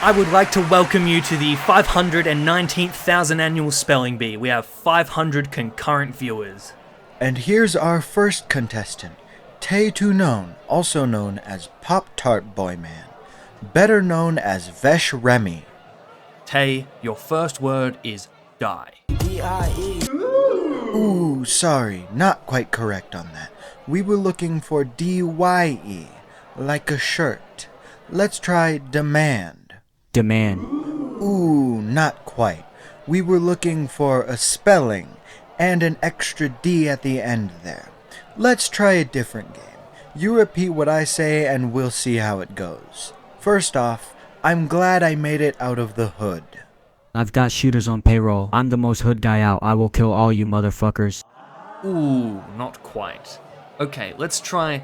I would like to welcome you to the 519,000 annual spelling bee. We have 500 concurrent viewers. And here's our first contestant, Tay Too Known, also known as Pop-Tart Boy Man, better known as Vesh Remy. Tay, your first word is die. D-I-E. Ooh, sorry, not quite correct on that. We were looking for D-Y-E, like a shirt. Let's try demand. Demand. Ooh, not quite. We were looking for a spelling and an extra D at the end there. Let's try a different game. You repeat what I say and we'll see how it goes. First off, I'm glad I made it out of the hood. I've got shooters on payroll. I'm the most hood guy out. I will kill all you motherfuckers. Ooh, not quite. Okay, let's try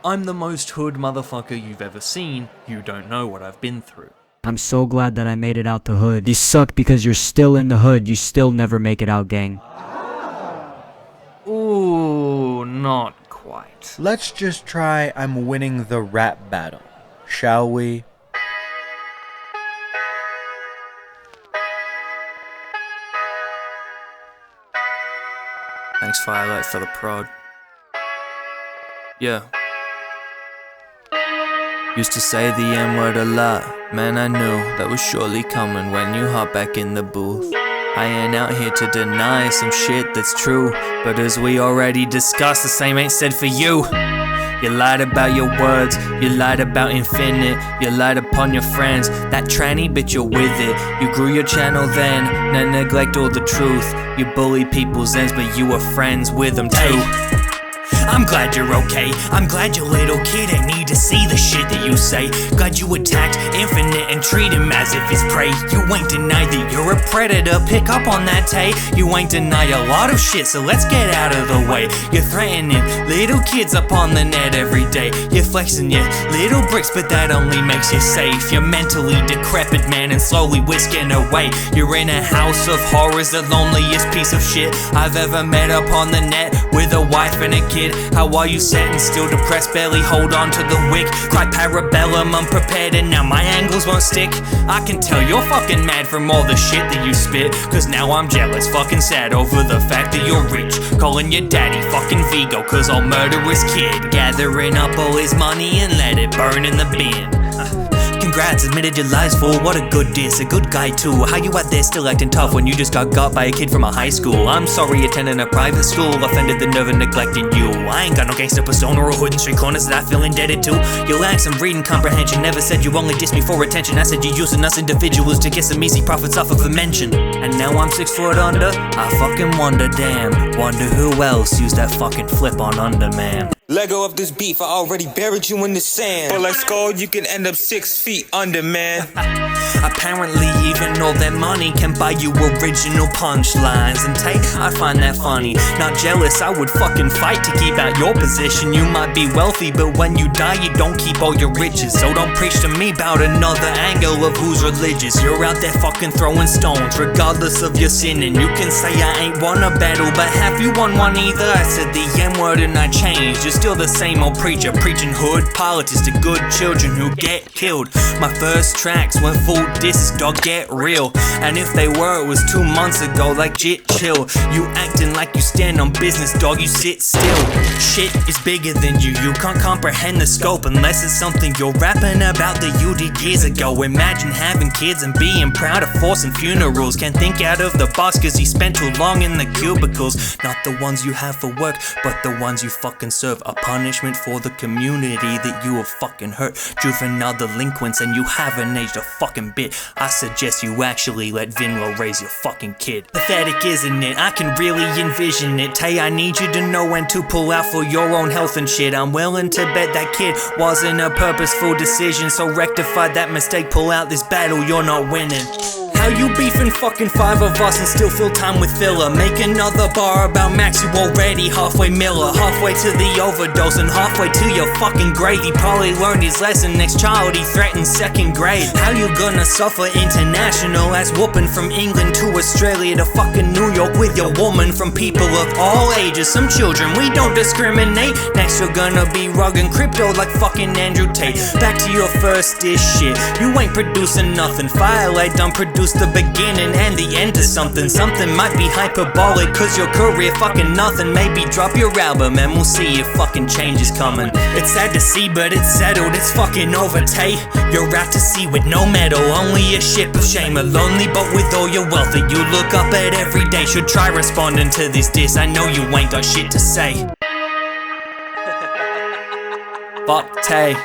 I'm the most hood motherfucker you've ever seen. You don't know what I've been through. I'm so glad that I made it out the hood. You suck because you're still in the hood. You still never make it out, gang. Ooh, not quite. Let's just try I'm winning the rap battle, shall we? Thanks, Firelight, for the prod. Yeah. Used to say the N-word a lot. Man, I knew that was surely coming when you hop back in the booth. I ain't out here to deny some shit that's true, but as we already discussed, the same ain't said for you. You lied about your words, you lied about infinite, you lied upon your friends. That tranny bitch, you're with it. You grew your channel then, now neglect all the truth. You bully people's ends, but you were friends with them too. I'm glad you're okay, I'm glad your little kid ain't need to see the shit that you say. Glad you attacked Infinite and treat him as if he's prey. You ain't deny that you're a predator, pick up on that, Tay. You ain't deny a lot of shit, so let's get out of the way. You're threatening little kids up on the net every day. You're flexing your little bricks, but that only makes you safe. You're mentally decrepit, man, and slowly whisking away. You're in a house of horrors, the loneliest piece of shit I've ever met up on the net, with a wife and a kid. How are you sitting still depressed, barely hold on to the wick? Cry parabellum, unprepared, and now my angles won't stick. I can tell you're fucking mad from all the shit that you spit, cause now I'm jealous, fucking sad over the fact that you're rich. Calling your daddy fucking Vigo, cause I'll murder his kid. Gathering up all his money and let it burn in the bin. Congrats, admitted your lies, fool. What a good diss, a good guy too. How you out there still acting tough when you just got by a kid from a high school? I'm sorry attending a private school offended the nerve and neglected you. I ain't got no gangster persona or hood and street corners that I feel indebted to. You lack some reading comprehension, never said you only diss me for attention. I said you're using us individuals to get some easy profits off of a mention. And now I'm 6 foot under, I fucking wonder, damn. Wonder who else used that fucking flip on under, man. Let go of this beef, I already buried you in the sand. But like Skull, you can end up 6 feet under, man. Apparently even all that money can buy you original punchlines. And Tay, I find that funny. Not jealous, I would fucking fight to keep out your position. You might be wealthy, but when you die you don't keep all your riches. So don't preach to me about another angle of who's religious. You're out there fucking throwing stones, regardless of your sinning. You can say I ain't won a battle, but have you won one either? I said the N-word and I changed. You're still the same old preacher, preaching hood politics to good children who get killed. My first tracks went full disses, dog, get real. And if they were, it was 2 months ago, like jit chill. You acting like you stand on business, dog, you sit still. Shit is bigger than you can't comprehend the scope unless it's something you're rapping about that you did years ago. Imagine having kids and being proud of forcing funerals. Can't think out of the box cause you spent too long in the cubicles. Not the ones you have for work, but the ones you fucking serve. A punishment for the community that you have fucking hurt. Juvenile delinquents and you haven't aged a fucking bit. I suggest you actually let Vinlo raise your fucking kid. Pathetic, isn't it? I can really envision it. Tay, I need you to know when to pull out for your own health and shit. I'm willing to bet that kid wasn't a purposeful decision, so rectify that mistake, pull out this battle, you're not winning. How you beefing fucking 5 of us and still fill time with filler? Make another bar about Max, you already halfway Miller. Halfway to the overdose and halfway to your fucking grave. He probably learned his lesson, next child he threatens 2nd grade. How you gonna suffer international ass whooping from England to Australia to fucking New York with your woman? From people of all ages, some children, we don't discriminate. Next you're gonna be rugging crypto like fucking Andrew Tate. Back to your first dish shit, you ain't producing nothing. Firelight done produced the beginning and the end to something. Something might be hyperbolic cause your career fucking nothing. Maybe drop your album and we'll see if fucking change is coming. It's sad to see but it's settled, it's fucking over, Tay. You're out to sea with no medal, only a ship of shame. A lonely boat with all your wealth that you look up at every day. Should try responding to this diss, I know you ain't got shit to say. Fuck Tay.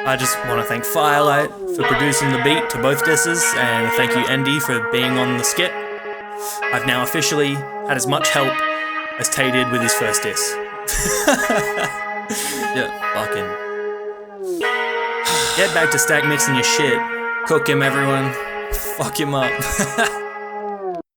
I just want to thank Firelight for producing the beat to both disses, and thank you Andy for being on the skit. I've now officially had as much help as Tay did with his first diss. Yeah, fucking. Get back to stack mixing your shit. Cook him, everyone. Fuck him up.